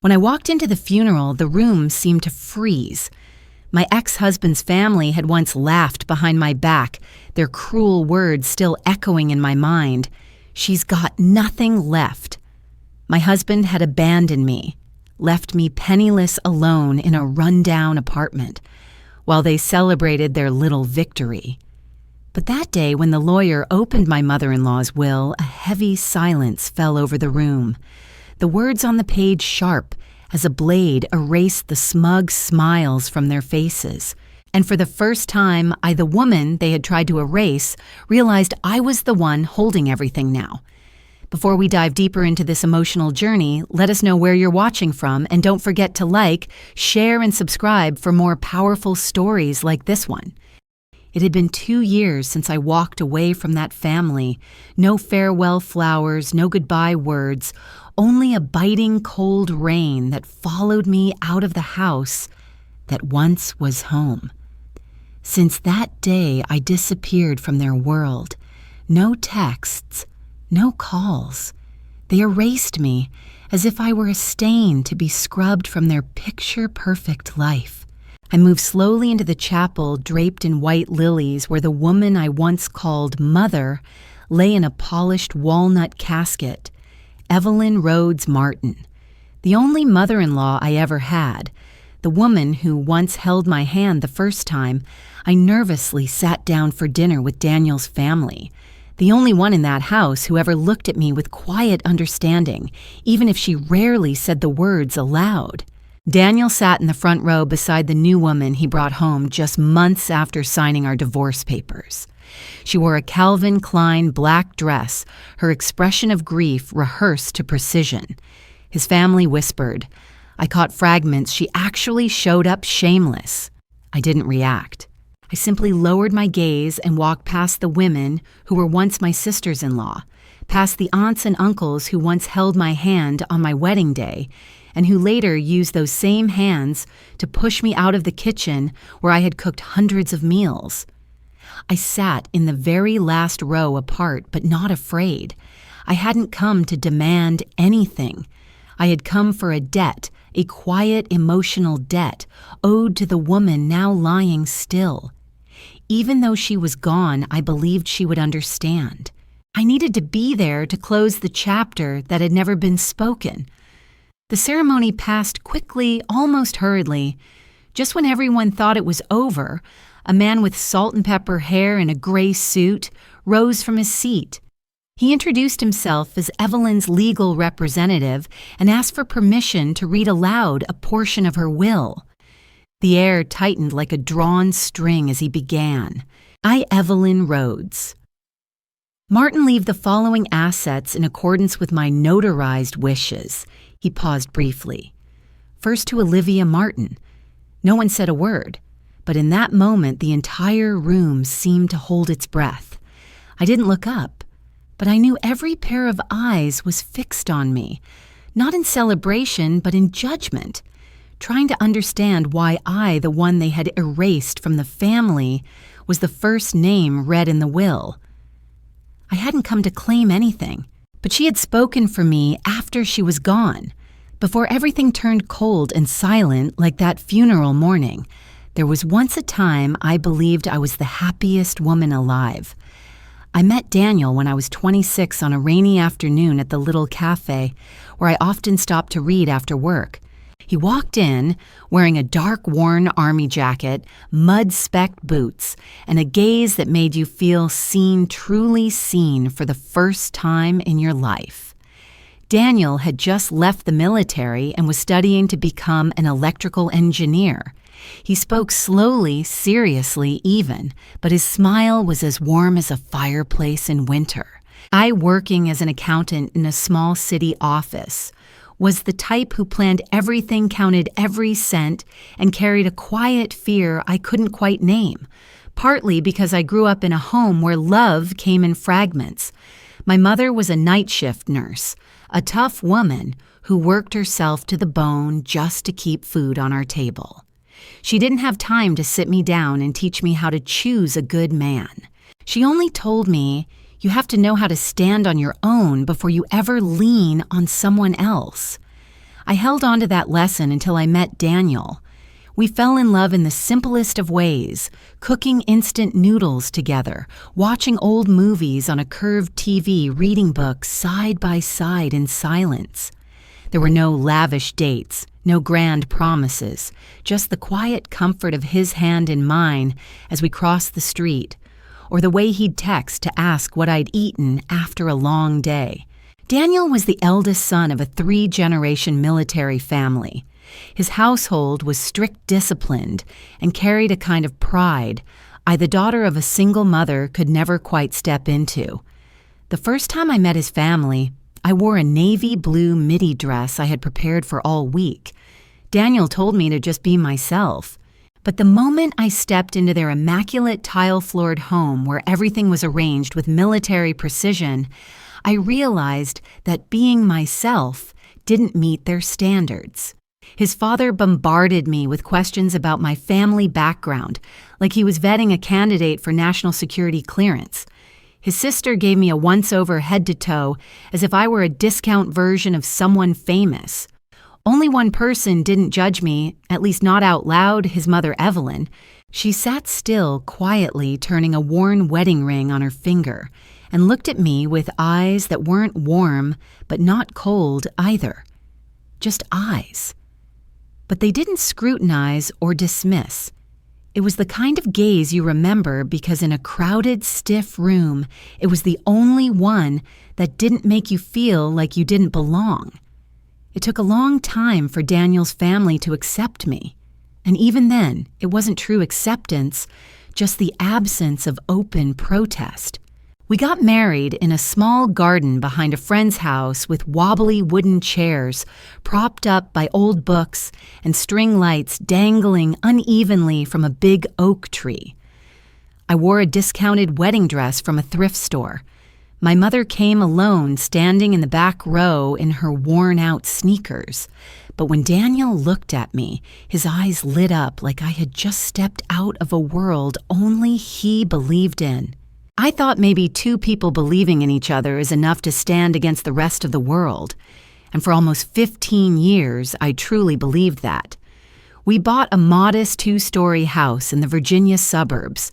When I walked into the funeral, the room seemed to freeze. My ex-husband's family had once laughed behind my back, their cruel words still echoing in my mind. "She's got nothing left." My husband had abandoned me, left me penniless alone in a rundown apartment, while they celebrated their little victory. But that day, when the lawyer opened my mother-in-law's will, a heavy silence fell over the room. The words on the page sharp as a blade erased the smug smiles from their faces. And for the first time, I, the woman they had tried to erase, realized I was the one holding everything now. Before we dive deeper into this emotional journey, let us know where you're watching from, and don't forget to like, share, and subscribe for more powerful stories like this one. It had been 2 years since I walked away from that family. No farewell flowers, no goodbye words, only a biting cold rain that followed me out of the house that once was home. Since that day, I disappeared from their world. No texts, no calls. They erased me as if I were a stain to be scrubbed from their picture-perfect life. I moved slowly into the chapel draped in white lilies where the woman I once called Mother lay in a polished walnut casket, Evelyn Rhodes Martin, the only mother-in-law I ever had, the woman who once held my hand the first time I nervously sat down for dinner with Daniel's family, the only one in that house who ever looked at me with quiet understanding, even if she rarely said the words aloud. Daniel sat in the front row beside the new woman he brought home just months after signing our divorce papers. She wore a Calvin Klein black dress, her expression of grief rehearsed to precision. His family whispered. I caught fragments she actually showed up shameless. I didn't react. I simply lowered my gaze and walked past the women who were once my sisters-in-law, past the aunts and uncles who once held my hand on my wedding day, and who later used those same hands to push me out of the kitchen where I had cooked hundreds of meals. I sat in the very last row apart, but not afraid. I hadn't come to demand anything. I had come for a debt, a quiet emotional debt, owed to the woman now lying still. Even though she was gone, I believed she would understand. I needed to be there to close the chapter that had never been spoken. The ceremony passed quickly, almost hurriedly. Just when everyone thought it was over, a man with salt and pepper hair and a gray suit rose from his seat. He introduced himself as Evelyn's legal representative and asked for permission to read aloud a portion of her will. The air tightened like a drawn string as he began. I, Evelyn Rhodes. Martin, leave the following assets in accordance with my notarized wishes. He paused briefly. First to Olivia Martin. No one said a word, but in that moment the entire room seemed to hold its breath. I didn't look up, but I knew every pair of eyes was fixed on me, not in celebration but in judgment, trying to understand why I, the one they had erased from the family, was the first name read in the will. I hadn't come to claim anything, but she had spoken for me after she was gone. Before everything turned cold and silent like that funeral morning, there was once a time I believed I was the happiest woman alive. I met Daniel when I was 26 on a rainy afternoon at the little cafe where I often stopped to read after work. He walked in wearing a dark, worn army jacket, mud-specked boots, and a gaze that made you feel seen, truly seen for the first time in your life. Daniel had just left the military and was studying to become an electrical engineer. He spoke slowly, seriously even, but his smile was as warm as a fireplace in winter. I, working as an accountant in a small city office, was the type who planned everything, counted every cent, and carried a quiet fear I couldn't quite name, partly because I grew up in a home where love came in fragments. My mother was a night shift nurse, a tough woman who worked herself to the bone just to keep food on our table. She didn't have time to sit me down and teach me how to choose a good man. She only told me, you have to know how to stand on your own before you ever lean on someone else. I held on to that lesson until I met Daniel. We fell in love in the simplest of ways, cooking instant noodles together, watching old movies on a curved TV, reading books side by side in silence. There were no lavish dates, no grand promises, just the quiet comfort of his hand in mine as we crossed the street, or the way he'd text to ask what I'd eaten after a long day. Daniel was the eldest son of a 3-generation military family. His household was strict disciplined and carried a kind of pride I, the daughter of a single mother, could never quite step into. The first time I met his family, I wore a navy blue midi dress I had prepared for all week. Daniel told me to just be myself. But the moment I stepped into their immaculate tile-floored home where everything was arranged with military precision, I realized that being myself didn't meet their standards. His father bombarded me with questions about my family background, like he was vetting a candidate for national security clearance. His sister gave me a once-over head to toe, as if I were a discount version of someone famous. Only one person didn't judge me, at least not out loud, his mother Evelyn. She sat still, quietly turning a worn wedding ring on her finger, and looked at me with eyes that weren't warm, but not cold either. Just eyes. But they didn't scrutinize or dismiss. It was the kind of gaze you remember because in a crowded, stiff room, it was the only one that didn't make you feel like you didn't belong. It took a long time for Daniel's family to accept me. And even then, it wasn't true acceptance, just the absence of open protest. We got married in a small garden behind a friend's house with wobbly wooden chairs propped up by old books and string lights dangling unevenly from a big oak tree. I wore a discounted wedding dress from a thrift store. My mother came alone, standing in the back row in her worn-out sneakers. But when Daniel looked at me, his eyes lit up like I had just stepped out of a world only he believed in. I thought maybe 2 people believing in each other is enough to stand against the rest of the world. And for almost 15 years, I truly believed that. We bought a modest 2-story house in the Virginia suburbs.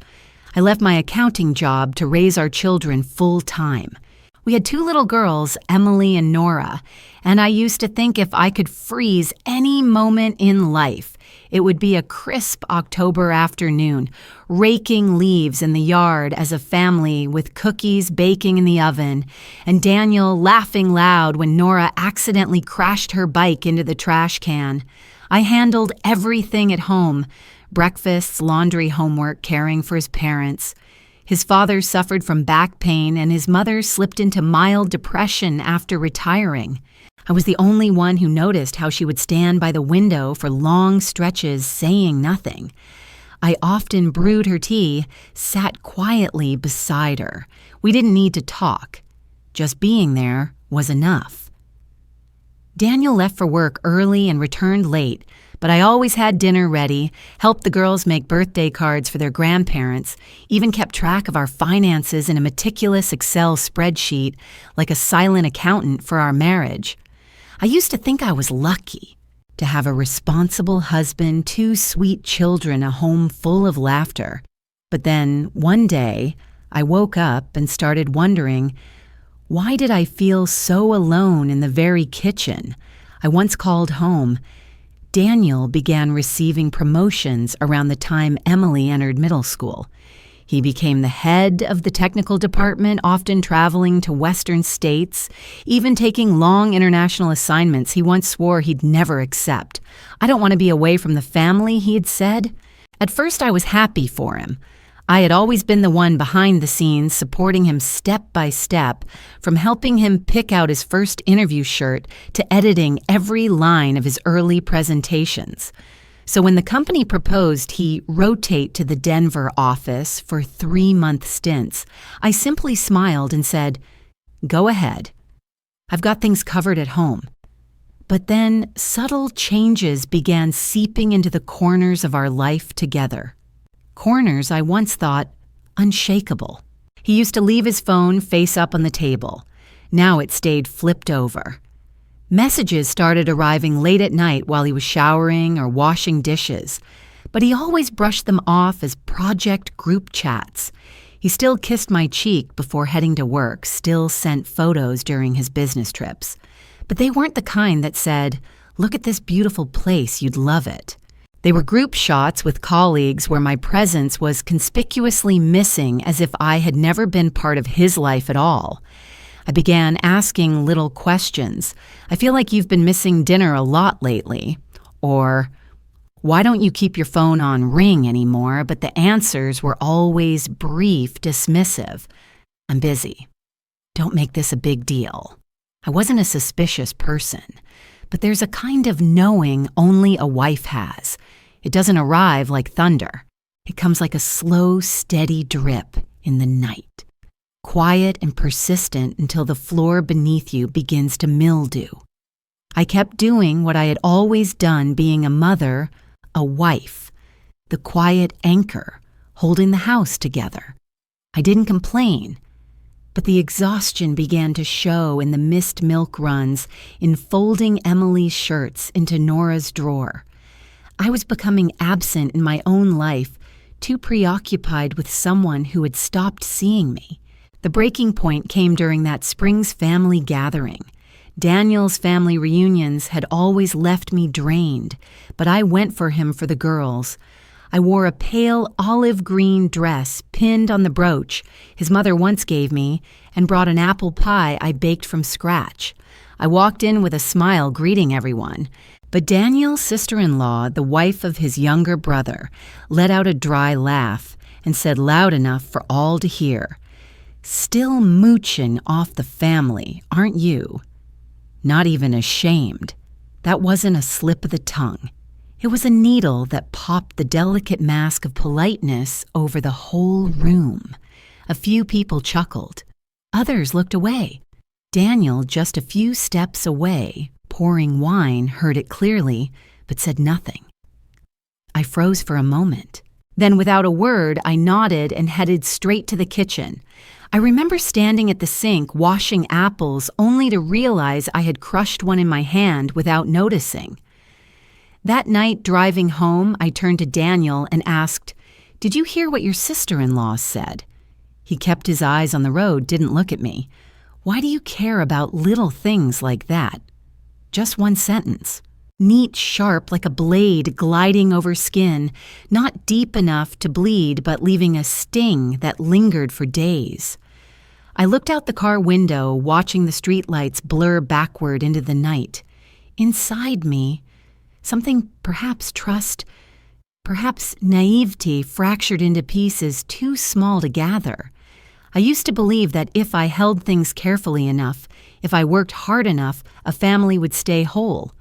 I left my accounting job to raise our children full-time. We had 2 little girls, Emily and Nora, and I used to think if I could freeze any moment in life, it would be a crisp October afternoon, raking leaves in the yard as a family with cookies baking in the oven, and Daniel laughing loud when Nora accidentally crashed her bike into the trash can. I handled everything at home: breakfasts, laundry, homework, caring for his parents. His father suffered from back pain, and his mother slipped into mild depression after retiring. I was the only one who noticed how she would stand by the window for long stretches saying nothing. I often brewed her tea, sat quietly beside her. We didn't need to talk. Just being there was enough. Daniel left for work early and returned late, but I always had dinner ready, helped the girls make birthday cards for their grandparents, even kept track of our finances in a meticulous Excel spreadsheet like a silent accountant for our marriage. I used to think I was lucky to have a responsible husband, 2 sweet children, a home full of laughter. But then, one day, I woke up and started wondering, why did I feel so alone in the very kitchen I once called home? Daniel began receiving promotions around the time Emily entered middle school. He became the head of the technical department, often traveling to western states, even taking long international assignments he once swore he'd never accept. "I don't want to be away from the family," he had said. At first, I was happy for him. I had always been the one behind the scenes, supporting him step by step, from helping him pick out his first interview shirt to editing every line of his early presentations. So when the company proposed he rotate to the Denver office for 3-month stints, I simply smiled and said, "Go ahead. I've got things covered at home." But then subtle changes began seeping into the corners of our life together. Corners I once thought unshakable. He used to leave his phone face up on the table. Now it stayed flipped over. Messages started arriving late at night while he was showering or washing dishes, but he always brushed them off as project group chats. He still kissed my cheek before heading to work, still sent photos during his business trips. But they weren't the kind that said, "Look at this beautiful place, you'd love it." They were group shots with colleagues where my presence was conspicuously missing, as if I had never been part of his life at all. I began asking little questions. "I feel like you've been missing dinner a lot lately." Or, "Why don't you keep your phone on ring anymore?" But the answers were always brief, dismissive. "I'm busy. Don't make this a big deal." I wasn't a suspicious person, but there's a kind of knowing only a wife has. It doesn't arrive like thunder. It comes like a slow, steady drip in the night, quiet and persistent until the floor beneath you begins to mildew. I kept doing what I had always done, being a mother, a wife, the quiet anchor, holding the house together. I didn't complain, but the exhaustion began to show in the missed milk runs, in folding Emily's shirts into Nora's drawer. I was becoming absent in my own life, too preoccupied with someone who had stopped seeing me. The breaking point came during that spring's family gathering. Daniel's family reunions had always left me drained, but I went for him for the girls. I wore a pale olive green dress pinned on the brooch his mother once gave me and brought an apple pie I baked from scratch. I walked in with a smile greeting everyone, but Daniel's sister-in-law, the wife of his younger brother, let out a dry laugh and said loud enough for all to hear, "Still moochin' off the family, aren't you?" Not even ashamed. That wasn't a slip of the tongue. It was a needle that popped the delicate mask of politeness over the whole room. A few people chuckled. Others looked away. Daniel, just a few steps away, pouring wine, heard it clearly, but said nothing. I froze for a moment. Then, without a word, I nodded and headed straight to the kitchen. I remember standing at the sink washing apples only to realize I had crushed one in my hand without noticing. That night, driving home, I turned to Daniel and asked, "Did you hear what your sister-in-law said?" He kept his eyes on the road, didn't look at me. "Why do you care about little things like that?" Just one sentence. Neat, sharp, like a blade gliding over skin, not deep enough to bleed, but leaving a sting that lingered for days. I looked out the car window, watching the streetlights blur backward into the night. Inside me, something, perhaps trust, perhaps naivety, fractured into pieces too small to gather. I used to believe that if I held things carefully enough, if I worked hard enough, a family would stay whole.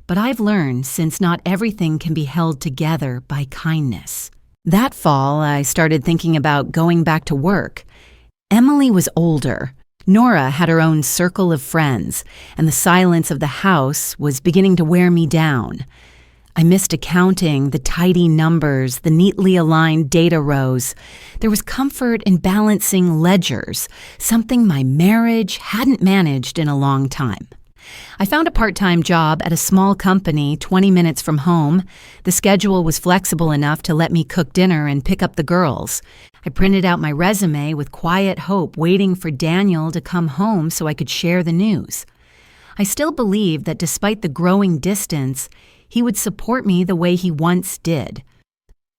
But I've learned, since not everything can be held together by kindness. That fall, I started thinking about going back to work. Emily was older. Nora had her own circle of friends, and the silence of the house was beginning to wear me down. I missed accounting, the tidy numbers, the neatly aligned data rows. There was comfort in balancing ledgers, something my marriage hadn't managed in a long time. I found a part-time job at a small company 20 minutes from home. The schedule was flexible enough to let me cook dinner and pick up the girls. I printed out my resume with quiet hope, waiting for Daniel to come home so I could share the news. I still believed that despite the growing distance, he would support me the way he once did.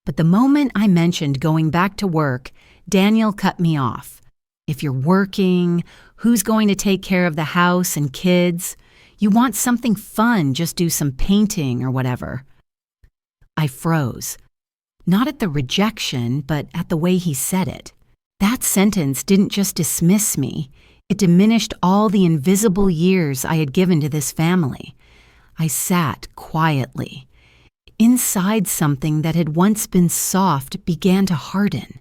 But the moment I mentioned going back to work, Daniel cut me off. "If you're working, who's going to take care of the house and kids? You want something fun, just do some painting or whatever." I froze. Not at the rejection, but at the way he said it. That sentence didn't just dismiss me. It diminished all the invisible years I had given to this family. I sat quietly. Inside, something that had once been soft began to harden.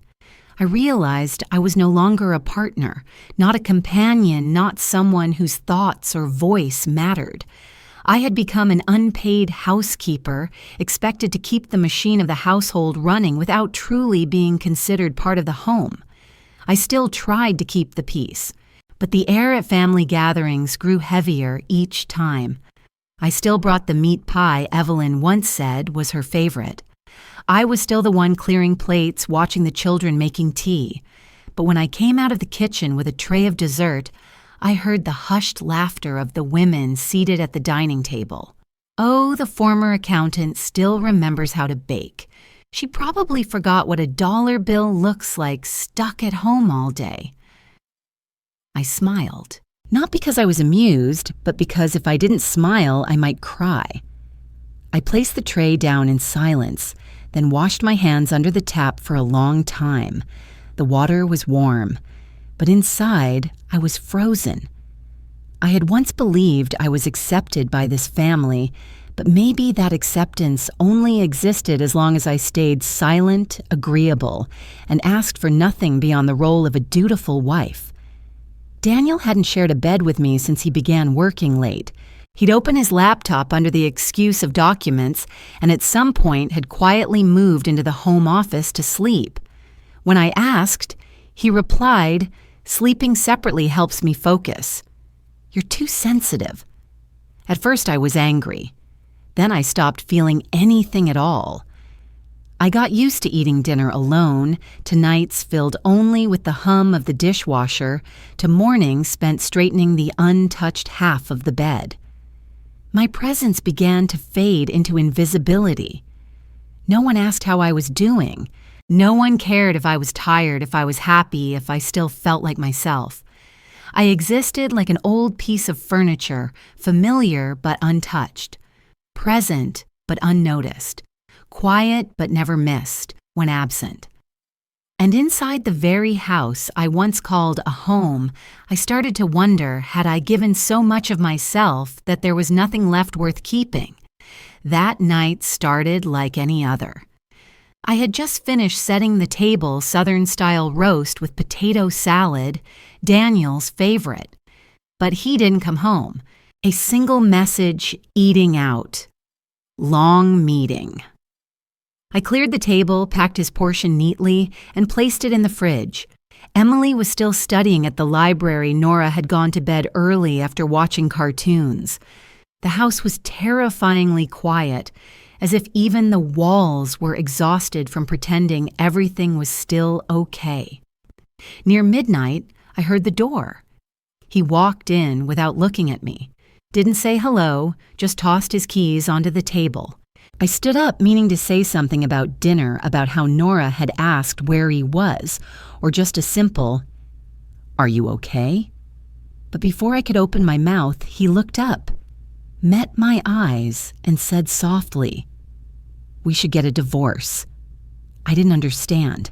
I realized I was no longer a partner, not a companion, not someone whose thoughts or voice mattered. I had become an unpaid housekeeper, expected to keep the machine of the household running without truly being considered part of the home. I still tried to keep the peace, but the air at family gatherings grew heavier each time. I still brought the meat pie Evelyn once said was her favorite. I was still the one clearing plates, watching the children making tea. But when I came out of the kitchen with a tray of dessert, I heard the hushed laughter of the women seated at the dining table. Oh, the former accountant still remembers how to bake. She probably forgot what a dollar bill looks like stuck at home all day. I smiled. Not because I was amused, but because if I didn't smile, I might cry. I placed the tray down in silence, then washed my hands under the tap for a long time. The water was warm, but inside I was frozen. I had once believed I was accepted by this family, but maybe that acceptance only existed as long as I stayed silent, agreeable, and asked for nothing beyond the role of a dutiful wife. Daniel hadn't shared a bed with me since he began working late. He'd open his laptop under the excuse of documents and at some point had quietly moved into the home office to sleep. When I asked, he replied, "Sleeping separately helps me focus." "You're too sensitive." At first I was angry. Then I stopped feeling anything at all. I got used to eating dinner alone, to nights filled only with the hum of the dishwasher, to mornings spent straightening the untouched half of the bed. My presence began to fade into invisibility. No one asked how I was doing. No one cared if I was tired, if I was happy, if I still felt like myself. I existed like an old piece of furniture, familiar but untouched, present but unnoticed. Quiet but never missed when absent. And inside the very house I once called a home, I started to wonder, had I given so much of myself that there was nothing left worth keeping? That night started like any other. I had just finished setting the table Southern-style roast with potato salad, Daniel's favorite. But he didn't come home. A single message, eating out. Long meeting. I cleared the table, packed his portion neatly, and placed it in the fridge. Emily was still studying at the library. Nora had gone to bed early after watching cartoons. The house was terrifyingly quiet, as if even the walls were exhausted from pretending everything was still okay. Near midnight, I heard the door. He walked in without looking at me. Didn't say hello, just tossed his keys onto the table. I stood up, meaning to say something about dinner, about how Nora had asked where he was, or just a simple, "Are you okay?" But before I could open my mouth, he looked up, met my eyes, and said softly, "We should get a divorce." I didn't understand.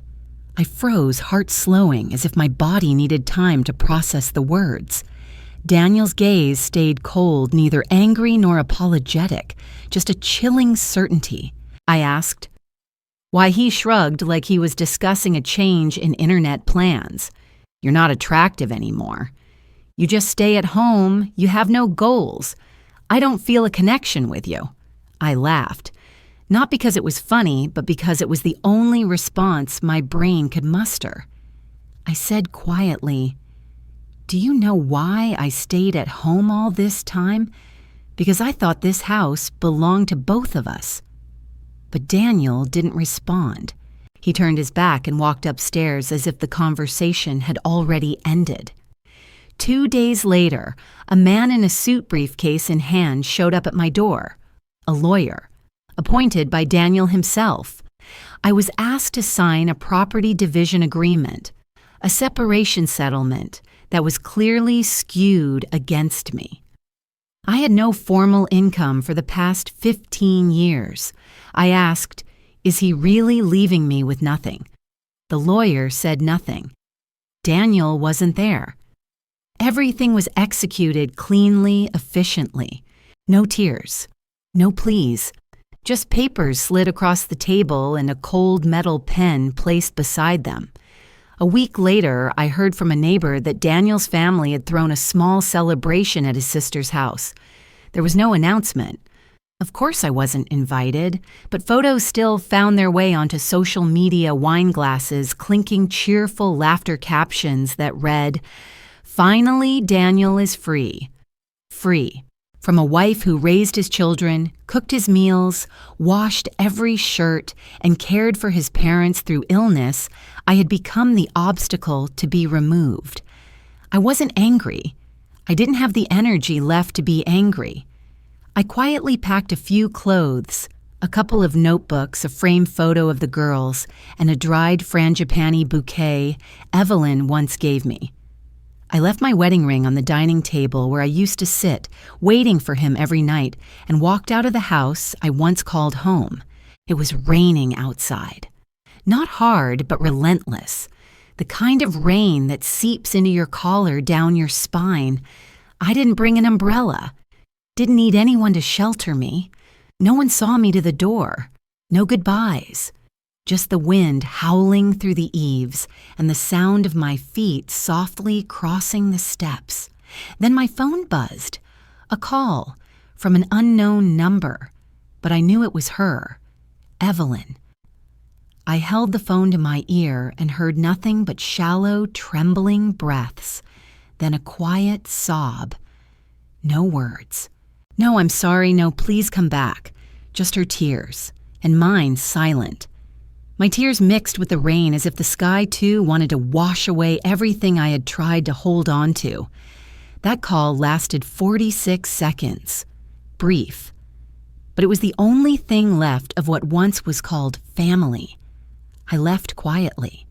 I froze, heart slowing, as if my body needed time to process the words. Daniel's gaze stayed cold, neither angry nor apologetic, just a chilling certainty. I asked, why he shrugged like he was discussing a change in internet plans. "You're not attractive anymore. You just stay at home, you have no goals. I don't feel a connection with you." I laughed, not because it was funny, but because it was the only response my brain could muster. I said quietly, "Do you know why I stayed at home all this time? Because I thought this house belonged to both of us." But Daniel didn't respond. He turned his back and walked upstairs as if the conversation had already ended. 2 days later, a man in a suit briefcase in hand showed up at my door. A lawyer, appointed by Daniel himself. I was asked to sign a property division agreement, a separation settlement that was clearly skewed against me. I had no formal income for the past 15 years. I asked, is he really leaving me with nothing? The lawyer said nothing. Daniel wasn't there. Everything was executed cleanly, efficiently. No tears, no pleas, just papers slid across the table and a cold metal pen placed beside them. A week later, I heard from a neighbor that Daniel's family had thrown a small celebration at his sister's house. There was no announcement. Of course I wasn't invited, but photos still found their way onto social media wine glasses, clinking cheerful laughter captions that read, Finally, Daniel is free. Free. From a wife who raised his children, cooked his meals, washed every shirt, and cared for his parents through illness, I had become the obstacle to be removed. I wasn't angry. I didn't have the energy left to be angry. I quietly packed a few clothes, a couple of notebooks, a framed photo of the girls, and a dried frangipani bouquet Evelyn once gave me. I left my wedding ring on the dining table where I used to sit, waiting for him every night, and walked out of the house I once called home. It was raining outside. Not hard, but relentless. The kind of rain that seeps into your collar down your spine. I didn't bring an umbrella. Didn't need anyone to shelter me. No one saw me to the door. No goodbyes. Just the wind howling through the eaves and the sound of my feet softly crossing the steps. Then my phone buzzed. A call from an unknown number, but I knew it was her, Evelyn. I held the phone to my ear and heard nothing but shallow, trembling breaths, then a quiet sob. No words. No, I'm sorry, no, please come back. Just her tears, and mine silent. My tears mixed with the rain as if the sky, too, wanted to wash away everything I had tried to hold on to. That call lasted 46 seconds. Brief. But it was the only thing left of what once was called family. I left quietly.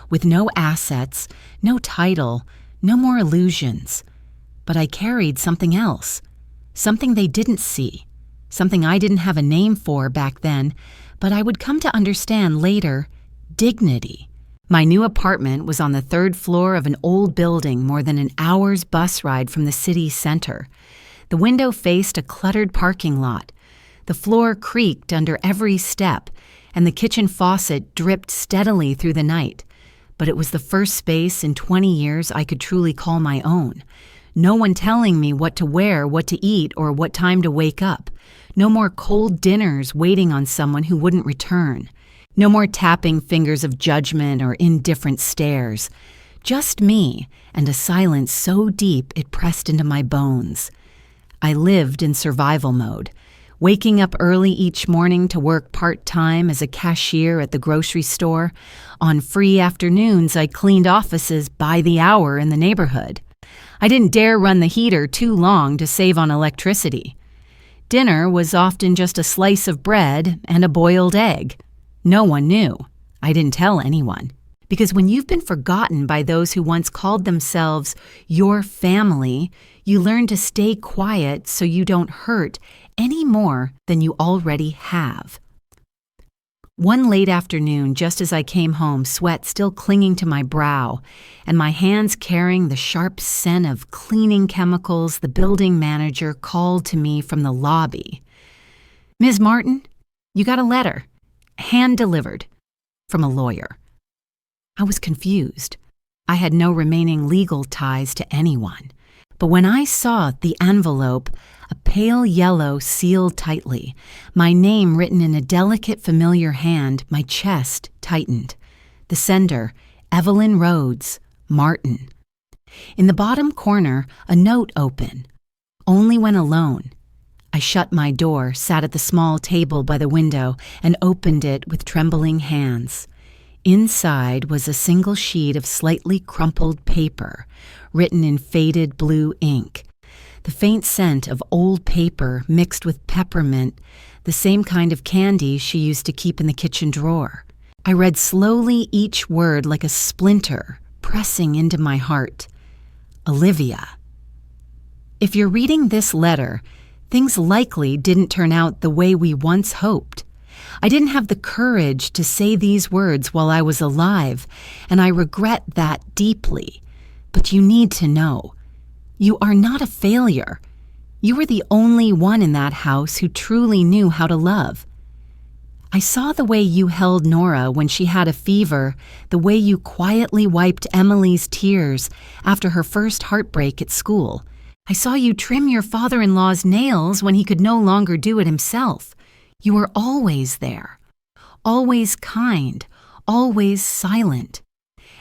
With no assets, no title, no more illusions. But I carried something else. Something they didn't see. Something I didn't have a name for back then, but I would come to understand later, dignity. My new apartment was on the 3rd floor of an old building more than an hour's bus ride from the city center. The window faced a cluttered parking lot. The floor creaked under every step, and the kitchen faucet dripped steadily through the night. But it was the first space in 20 years I could truly call my own. No one telling me what to wear, what to eat, or what time to wake up. No more cold dinners waiting on someone who wouldn't return. No more tapping fingers of judgment or indifferent stares. Just me, and a silence so deep it pressed into my bones. I lived in survival mode, waking up early each morning to work part-time as a cashier at the grocery store. On free afternoons, I cleaned offices by the hour in the neighborhood. I didn't dare run the heater too long to save on electricity. Dinner was often just a slice of bread and a boiled egg. No one knew. I didn't tell anyone. Because when you've been forgotten by those who once called themselves your family, you learn to stay quiet so you don't hurt any more than you already have. One late afternoon, just as I came home, sweat still clinging to my brow, and my hands carrying the sharp scent of cleaning chemicals, the building manager called to me from the lobby. "Ms. Martin, you got a letter, hand-delivered, from a lawyer." I was confused. I had no remaining legal ties to anyone. But when I saw the envelope, a pale yellow sealed tightly, my name written in a delicate, familiar hand, my chest tightened. The sender, Evelyn Rhodes, Martin. In the bottom corner, a note open. Only when alone. I shut my door, sat at the small table by the window, and opened it with trembling hands. Inside was a single sheet of slightly crumpled paper, written in faded blue ink. The faint scent of old paper mixed with peppermint, the same kind of candy she used to keep in the kitchen drawer. I read slowly each word like a splinter, pressing into my heart. Olivia. If you're reading this letter, things likely didn't turn out the way we once hoped. I didn't have the courage to say these words while I was alive, and I regret that deeply. But you need to know. You are not a failure. You were the only one in that house who truly knew how to love. I saw the way you held Nora when she had a fever, the way you quietly wiped Emily's tears after her first heartbreak at school. I saw you trim your father-in-law's nails when he could no longer do it himself. You were always there, always kind, always silent.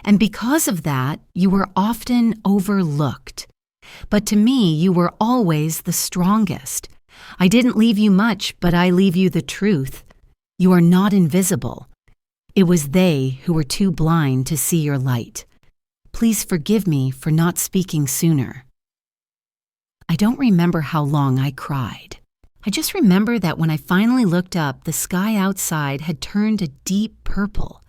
And because of that, you were often overlooked. But to me, you were always the strongest. I didn't leave you much, but I leave you the truth. You are not invisible. It was they who were too blind to see your light. Please forgive me for not speaking sooner. I don't remember how long I cried. I just remember that when I finally looked up, the sky outside had turned a deep purple.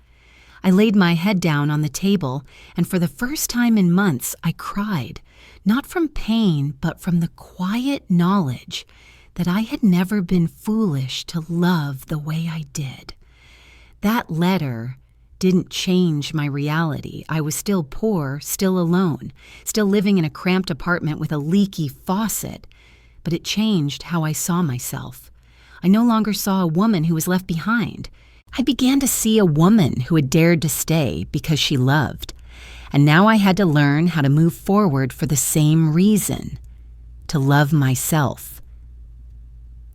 I laid my head down on the table, and for the first time in months, I cried, not from pain, but from the quiet knowledge that I had never been foolish to love the way I did. That letter didn't change my reality. I was still poor, still alone, still living in a cramped apartment with a leaky faucet, but it changed how I saw myself. I no longer saw a woman who was left behind. I began to see a woman who had dared to stay because she loved. And now I had to learn how to move forward for the same reason, to love myself.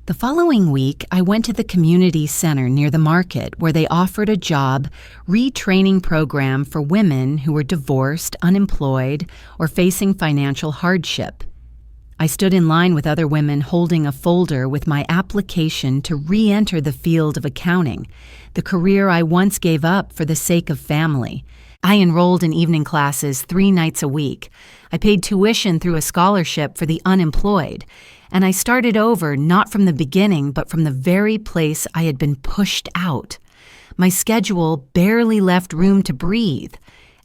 The following week, I went to the community center near the market where they offered a job retraining program for women who were divorced, unemployed, or facing financial hardship. I stood in line with other women holding a folder with my application to re-enter the field of accounting, the career I once gave up for the sake of family. I enrolled in evening classes 3 nights a week. I paid tuition through a scholarship for the unemployed, and I started over not from the beginning, but from the very place I had been pushed out. My schedule barely left room to breathe.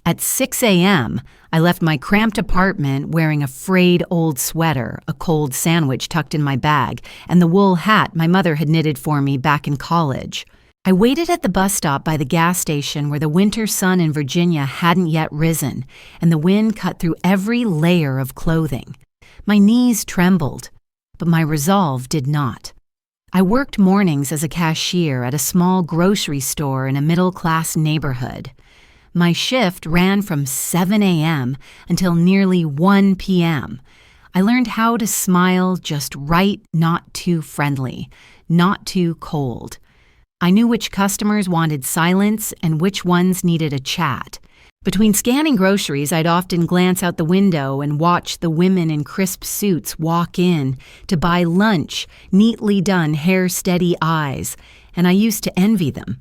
At 6 a.m., I left my cramped apartment wearing a frayed old sweater, a cold sandwich tucked in my bag, and the wool hat my mother had knitted for me back in college. I waited at the bus stop by the gas station where the winter sun in Virginia hadn't yet risen, and the wind cut through every layer of clothing. My knees trembled, but my resolve did not. I worked mornings as a cashier at a small grocery store in a middle-class neighborhood. My shift ran from 7 a.m. until nearly 1 p.m. I learned how to smile just right, not too friendly, not too cold. I knew which customers wanted silence and which ones needed a chat. Between scanning groceries, I'd often glance out the window and watch the women in crisp suits walk in to buy lunch, neatly done, hair-steady eyes, and I used to envy them.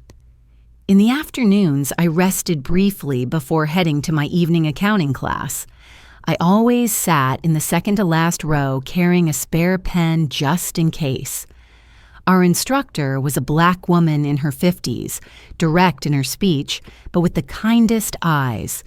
In the afternoons, I rested briefly before heading to my evening accounting class. I always sat in the second-to-last row carrying a spare pen just in case. Our instructor was a black woman in her 50s, direct in her speech, but with the kindest eyes.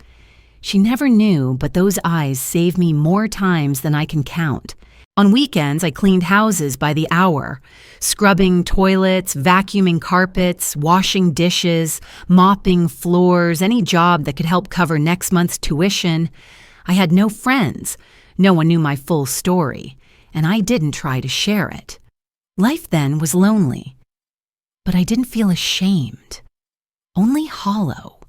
She never knew, but those eyes saved me more times than I can count. On weekends, I cleaned houses by the hour, scrubbing toilets, vacuuming carpets, washing dishes, mopping floors, any job that could help cover next month's tuition. I had no friends. No one knew my full story, and I didn't try to share it. Life then was lonely, but I didn't feel ashamed, only hollow.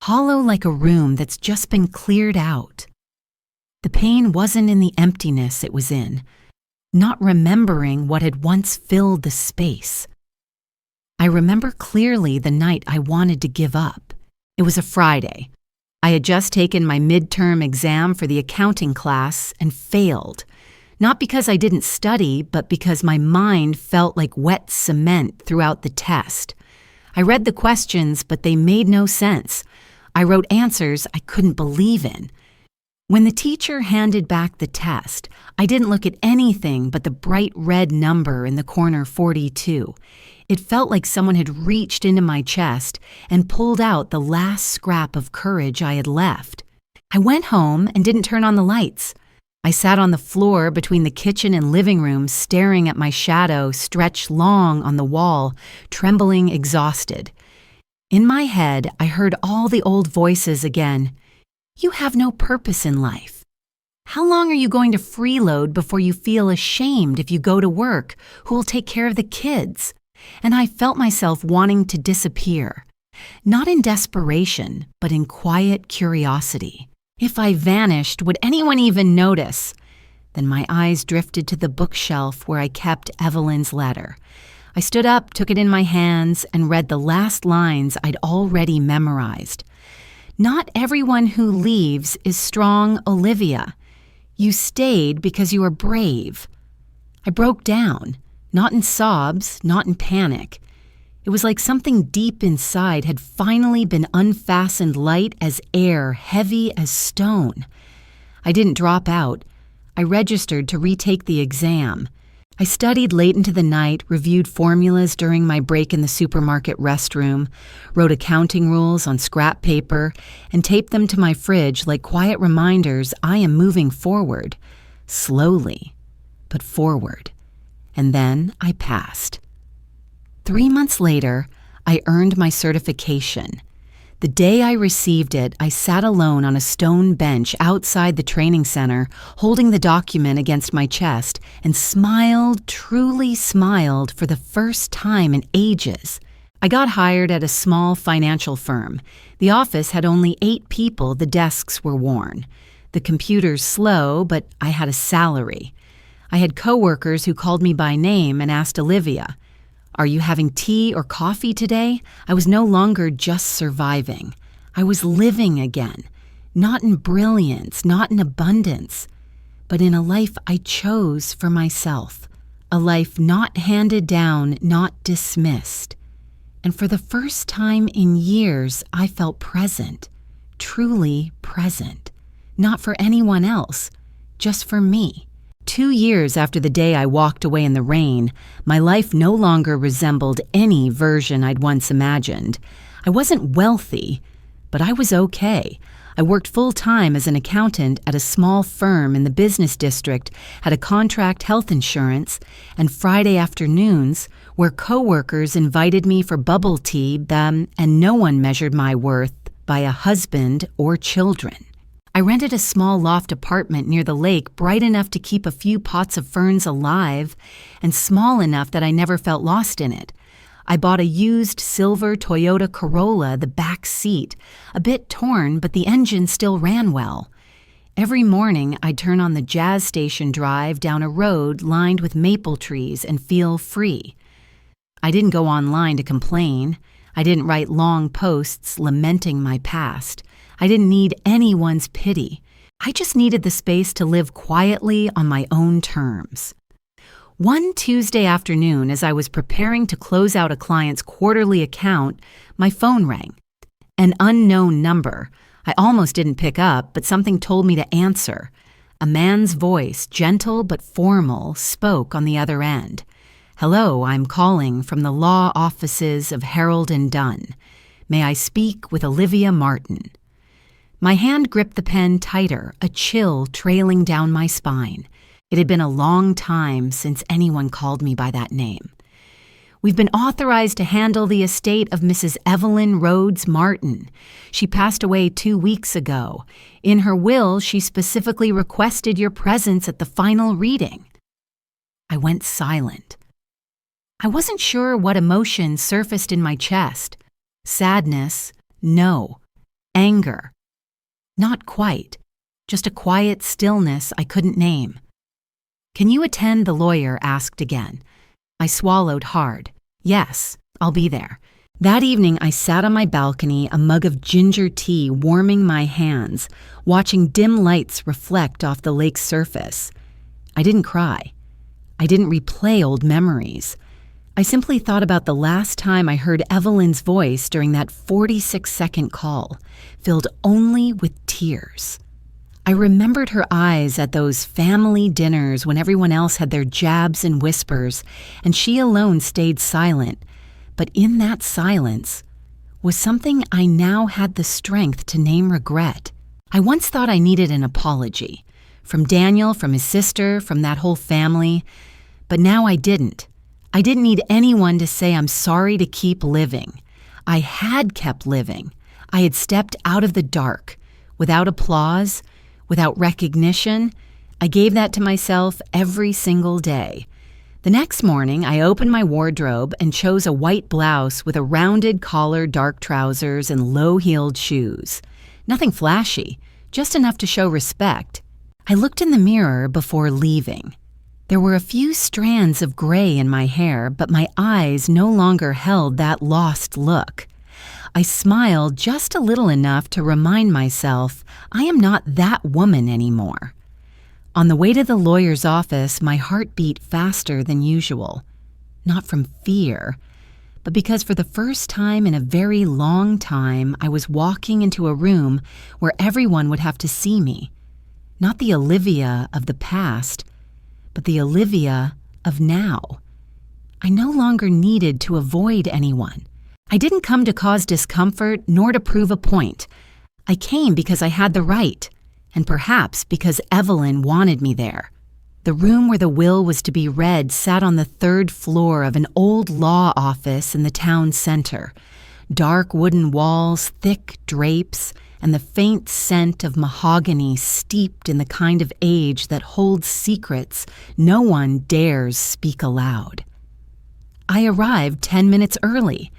Hollow like a room that's just been cleared out. The pain wasn't in the emptiness it was in, not remembering what had once filled the space. I remember clearly the night I wanted to give up. It was a Friday. I had just taken my midterm exam for the accounting class and failed. Not because I didn't study, but because my mind felt like wet cement throughout the test. I read the questions, but they made no sense. I wrote answers I couldn't believe in. When the teacher handed back the test, I didn't look at anything but the bright red number in the corner 42. It felt like someone had reached into my chest and pulled out the last scrap of courage I had left. I went home and didn't turn on the lights. I sat on the floor between the kitchen and living room, staring at my shadow stretched long on the wall, trembling, exhausted. In my head, I heard all the old voices again. You have no purpose in life. How long are you going to freeload before you feel ashamed if you go to work? Who will take care of the kids? And I felt myself wanting to disappear. Not in desperation, but in quiet curiosity. If I vanished, would anyone even notice? Then my eyes drifted to the bookshelf where I kept Evelyn's letter. I stood up, took it in my hands, and read the last lines I'd already memorized. Not everyone who leaves is strong, Olivia. You stayed because you were brave. I broke down, not in sobs, not in panic. It was like something deep inside had finally been unfastened, light as air, heavy as stone. I didn't drop out. I registered to retake the exam. I studied late into the night, reviewed formulas during my break in the supermarket restroom, wrote accounting rules on scrap paper, and taped them to my fridge like quiet reminders I am moving forward. Slowly, but forward. And then I passed. 3 months later, I earned my certification. The day I received it, I sat alone on a stone bench outside the training center, holding the document against my chest, and smiled, truly smiled, for the first time in ages. I got hired at a small financial firm. The office had only 8 people, the desks were worn. The computers slow, but I had a salary. I had coworkers who called me by name and asked Olivia, "Are you having tea or coffee today?" I was no longer just surviving. I was living again, not in brilliance, not in abundance, but in a life I chose for myself, a life not handed down, not dismissed. And for the first time in years, I felt present, truly present, not for anyone else, just for me. 2 years after the day I walked away in the rain, my life no longer resembled any version I'd once imagined. I wasn't wealthy, but I was okay. I worked full-time as an accountant at a small firm in the business district, had a contract health insurance, and Friday afternoons, where coworkers invited me for bubble tea, and no one measured my worth by a husband or children. I rented a small loft apartment near the lake, bright enough to keep a few pots of ferns alive, and small enough that I never felt lost in it. I bought a used silver Toyota Corolla, the back seat, a bit torn, but the engine still ran well. Every morning, I'd turn on the jazz station drive down a road lined with maple trees and feel free. I didn't go online to complain. I didn't write long posts lamenting my past. I didn't need anyone's pity. I just needed the space to live quietly on my own terms. One Tuesday afternoon, as I was preparing to close out a client's quarterly account, my phone rang. An unknown number. I almost didn't pick up, but something told me to answer. A man's voice, gentle but formal, spoke on the other end. "Hello, I'm calling from the law offices of Harold & Dunn. May I speak with Olivia Martin?" My hand gripped the pen tighter, a chill trailing down my spine. It had been a long time since anyone called me by that name. "We've been authorized to handle the estate of Mrs. Evelyn Rhodes Martin. She passed away 2 weeks ago. In her will, she specifically requested your presence at the final reading." I went silent. I wasn't sure what emotion surfaced in my chest. Sadness? No. Anger? Not quite. Just a quiet stillness I couldn't name. "Can you attend?" the lawyer asked again. I swallowed hard. "Yes, I'll be there." That evening, I sat on my balcony, a mug of ginger tea warming my hands, watching dim lights reflect off the lake's surface. I didn't cry. I didn't replay old memories. I simply thought about the last time I heard Evelyn's voice during that 46-second call, filled only with tears. I remembered her eyes at those family dinners when everyone else had their jabs and whispers, and she alone stayed silent. But in that silence was something I now had the strength to name regret. I once thought I needed an apology, from Daniel, from his sister, from that whole family, but now I didn't. I didn't need anyone to say I'm sorry to keep living. I had kept living. I had stepped out of the dark, without applause, without recognition. I gave that to myself every single day. The next morning, I opened my wardrobe and chose a white blouse with a rounded collar, dark trousers, and low-heeled shoes. Nothing flashy, just enough to show respect. I looked in the mirror before leaving. There were a few strands of gray in my hair, but my eyes no longer held that lost look. I smiled just a little enough to remind myself I am not that woman anymore. On the way to the lawyer's office, my heart beat faster than usual. Not from fear, but because for the first time in a very long time, I was walking into a room where everyone would have to see me. Not the Olivia of the past, but the Olivia of now. I no longer needed to avoid anyone. I didn't come to cause discomfort nor to prove a point. I came because I had the right, and perhaps because Evelyn wanted me there. The room where the will was to be read sat on the third floor of an old law office in the town center. Dark wooden walls, thick drapes, and the faint scent of mahogany steeped in the kind of age that holds secrets no one dares speak aloud. I arrived 10 minutes early,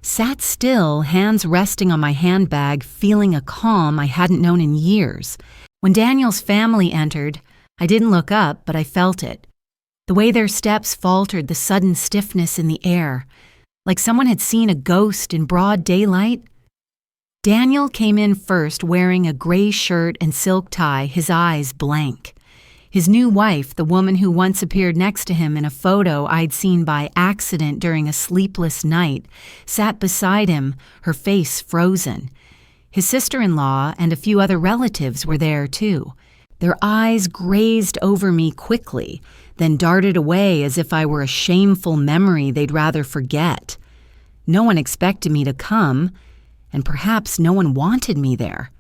sat still, hands resting on my handbag, feeling a calm I hadn't known in years. When Daniel's family entered, I didn't look up, but I felt it. The way their steps faltered, the sudden stiffness in the air, like someone had seen a ghost in broad daylight. Daniel came in first wearing a gray shirt and silk tie, his eyes blank. His new wife, the woman who once appeared next to him in a photo I'd seen by accident during a sleepless night, sat beside him, her face frozen. His sister-in-law and a few other relatives were there too. Their eyes grazed over me quickly, then darted away as if I were a shameful memory they'd rather forget. No one expected me to come, and perhaps no one wanted me there.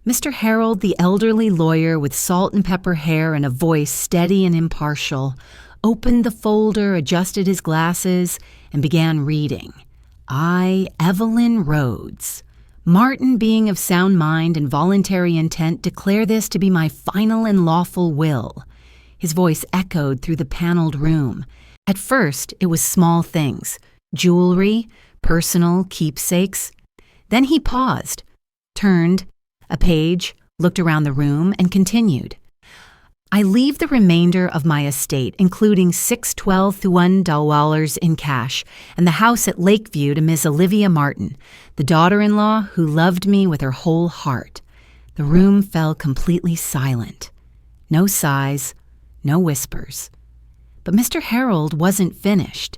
Mr. Harold, the elderly lawyer with salt and pepper hair and a voice steady and impartial, opened the folder, adjusted his glasses, and began reading. I, Evelyn Rhodes, Martin, being of sound mind and voluntary intent, declare this to be my final and lawful will. His voice echoed through the paneled room. At first, it was small things, jewelry, personal keepsakes. Then he paused, turned a page, looked around the room, and continued. I leave the remainder of my estate, including $612,000 in cash, and the house at Lakeview to Miss Olivia Martin, the daughter-in-law who loved me with her whole heart. The room fell completely silent. No sighs, no whispers. But Mr. Harold wasn't finished.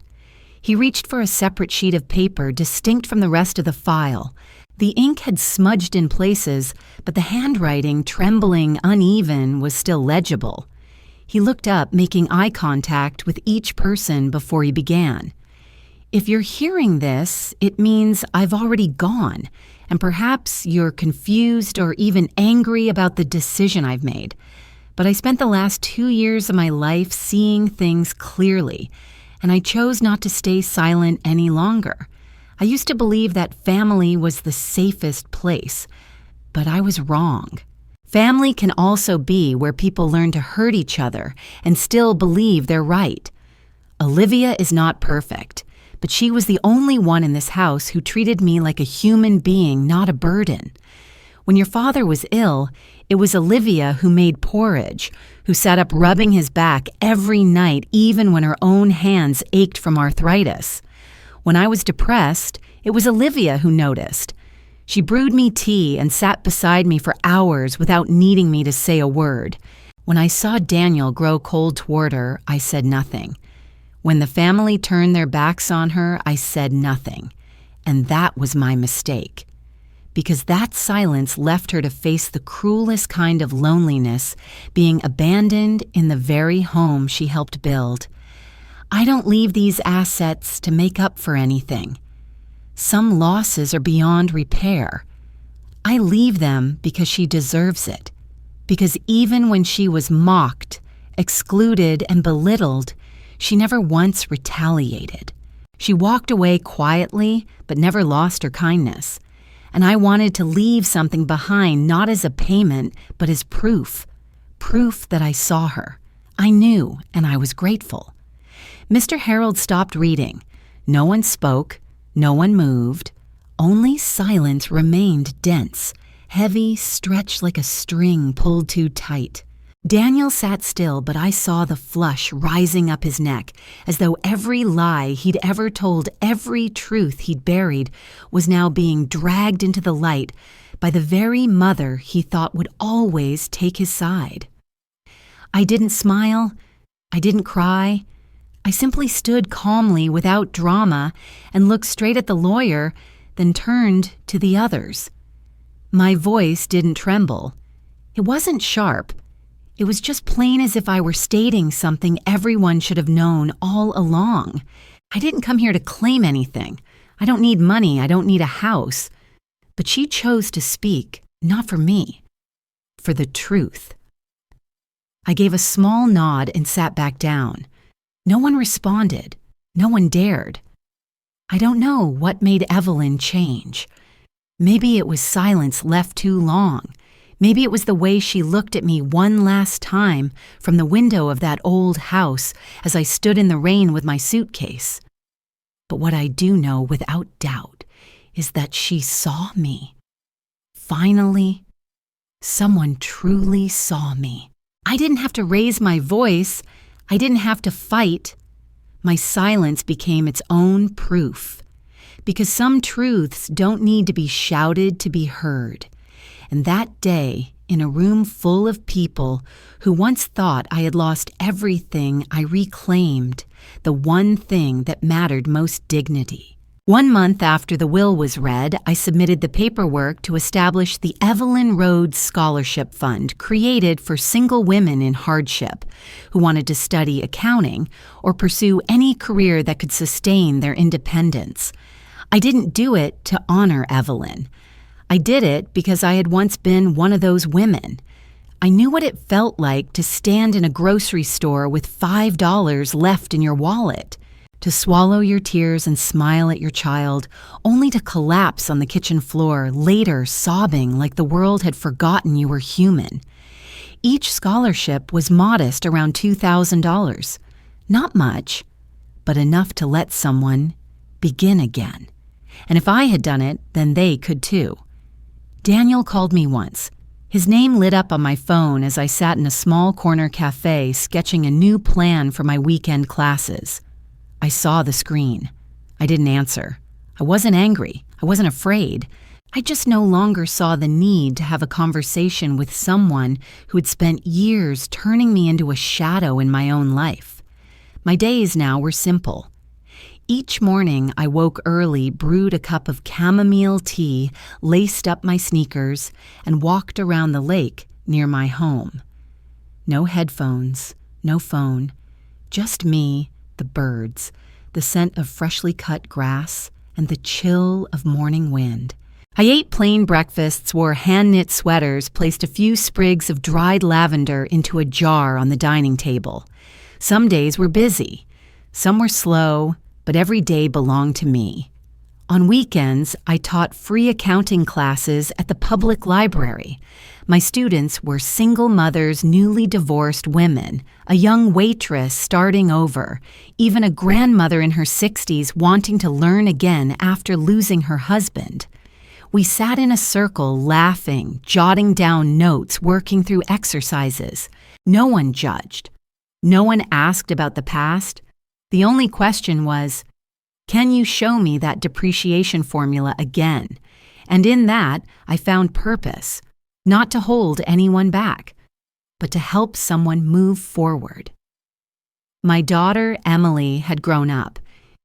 He reached for a separate sheet of paper distinct from the rest of the file. The ink had smudged in places, but the handwriting, trembling, uneven, was still legible. He looked up, making eye contact with each person before he began. If you're hearing this, it means I've already gone, and perhaps you're confused or even angry about the decision I've made. But I spent the last 2 years of my life seeing things clearly, and I chose not to stay silent any longer. I used to believe that family was the safest place, but I was wrong. Family can also be where people learn to hurt each other and still believe they're right. Olivia is not perfect, but she was the only one in this house who treated me like a human being, not a burden. When your father was ill, it was Olivia who made porridge, who sat up rubbing his back every night even when her own hands ached from arthritis. When I was depressed, it was Olivia who noticed. She brewed me tea and sat beside me for hours without needing me to say a word. When I saw Daniel grow cold toward her, I said nothing. When the family turned their backs on her, I said nothing. And that was my mistake. Because that silence left her to face the cruelest kind of loneliness, being abandoned in the very home she helped build. I don't leave these assets to make up for anything. Some losses are beyond repair. I leave them because she deserves it. Because even when she was mocked, excluded, and belittled, she never once retaliated. She walked away quietly, but never lost her kindness. And I wanted to leave something behind, not as a payment, but as proof. Proof that I saw her. I knew, and I was grateful. Mr. Harold stopped reading. No one spoke, no one moved. Only silence remained dense, heavy, stretched like a string pulled too tight. Daniel sat still, but I saw the flush rising up his neck, as though every lie he'd ever told, every truth he'd buried, was now being dragged into the light by the very mother he thought would always take his side. I didn't smile. I didn't cry. I simply stood calmly without drama and looked straight at the lawyer, then turned to the others. My voice didn't tremble. It wasn't sharp. It was just plain as if I were stating something everyone should have known all along. I didn't come here to claim anything. I don't need money. I don't need a house. But she chose to speak, not for me, for the truth. I gave a small nod and sat back down. No one responded. No one dared. I don't know what made Evelyn change. Maybe it was silence left too long. Maybe it was the way she looked at me one last time from the window of that old house as I stood in the rain with my suitcase. But what I do know without doubt is that she saw me. Finally, someone truly saw me. I didn't have to raise my voice. I didn't have to fight. My silence became its own proof. Because some truths don't need to be shouted to be heard. And that day, in a room full of people who once thought I had lost everything, I reclaimed the one thing that mattered most: dignity. 1 month after the will was read, I submitted the paperwork to establish the Evelyn Rhodes Scholarship Fund, created for single women in hardship who wanted to study accounting or pursue any career that could sustain their independence. I didn't do it to honor Evelyn. I did it because I had once been one of those women. I knew what it felt like to stand in a grocery store with $5 left in your wallet, to swallow your tears and smile at your child, only to collapse on the kitchen floor, later sobbing like the world had forgotten you were human. Each scholarship was modest, around $2,000. Not much, but enough to let someone begin again. And if I had done it, then they could too. Daniel called me once. His name lit up on my phone as I sat in a small corner cafe sketching a new plan for my weekend classes. I saw the screen. I didn't answer. I wasn't angry. I wasn't afraid. I just no longer saw the need to have a conversation with someone who had spent years turning me into a shadow in my own life. My days now were simple. Each morning, I woke early, brewed a cup of chamomile tea, laced up my sneakers, and walked around the lake near my home. No headphones, no phone, just me, the birds, the scent of freshly cut grass, and the chill of morning wind. I ate plain breakfasts, wore hand-knit sweaters, placed a few sprigs of dried lavender into a jar on the dining table. Some days were busy. Some were slow, but every day belonged to me. On weekends, I taught free accounting classes at the public library. My students were single mothers, newly divorced women, a young waitress starting over, even a grandmother in her 60s wanting to learn again after losing her husband. We sat in a circle, laughing, jotting down notes, working through exercises. No one judged. No one asked about the past. The only question was, can you show me that depreciation formula again? And in that, I found purpose, not to hold anyone back, but to help someone move forward. My daughter, Emily, had grown up.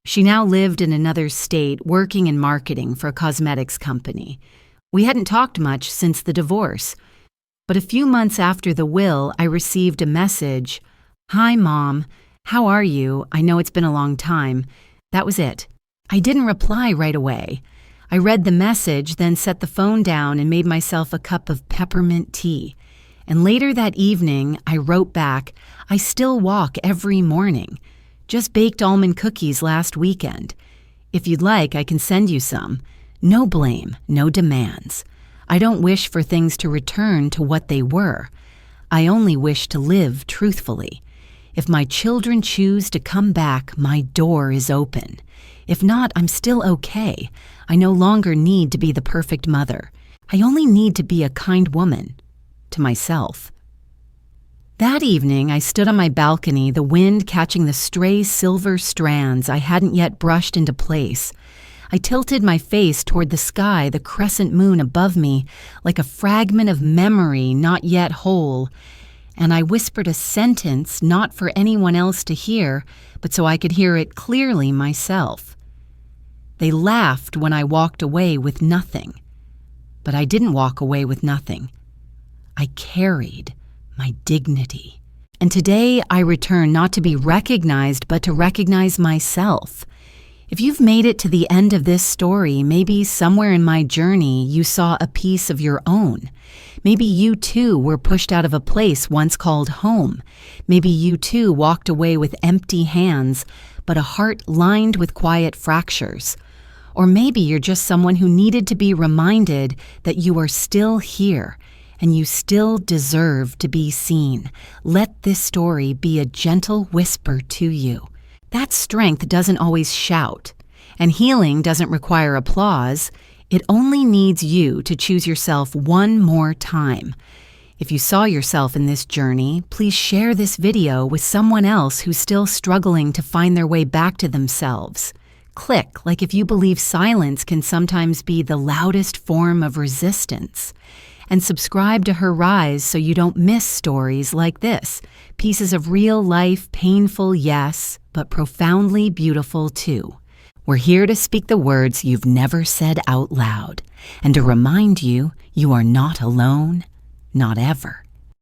She now lived in another state, working in marketing for a cosmetics company. We hadn't talked much since the divorce, but a few months after the will, I received a message. "Hi, Mom. How are you? I know it's been a long time." That was it. I didn't reply right away. I read the message, then set the phone down and made myself a cup of peppermint tea. And later that evening, I wrote back, "I still walk every morning. Just baked almond cookies last weekend. If you'd like, I can send you some. No blame, no demands. I don't wish for things to return to what they were. I only wish to live truthfully. If my children choose to come back, my door is open. If not, I'm still okay. I no longer need to be the perfect mother. I only need to be a kind woman to myself." That evening, I stood on my balcony, the wind catching the stray silver strands I hadn't yet brushed into place. I tilted my face toward the sky, the crescent moon above me, like a fragment of memory not yet whole, and I whispered a sentence not for anyone else to hear, but so I could hear it clearly myself. They laughed when I walked away with nothing. But I didn't walk away with nothing. I carried my dignity. And today I return not to be recognized, but to recognize myself. If you've made it to the end of this story, maybe somewhere in my journey you saw a piece of your own. Maybe you too were pushed out of a place once called home. Maybe you too walked away with empty hands, but a heart lined with quiet fractures. Or maybe you're just someone who needed to be reminded that you are still here and you still deserve to be seen. Let this story be a gentle whisper to you. That strength doesn't always shout, and healing doesn't require applause. It only needs you to choose yourself one more time. If you saw yourself in this journey, please share this video with someone else who's still struggling to find their way back to themselves. Click like if you believe silence can sometimes be the loudest form of resistance. And subscribe to her rise so you don't miss stories like this. Pieces of real life, painful, yes, but profoundly beautiful too. We're here to speak the words you've never said out loud and to remind you you are not alone, not ever.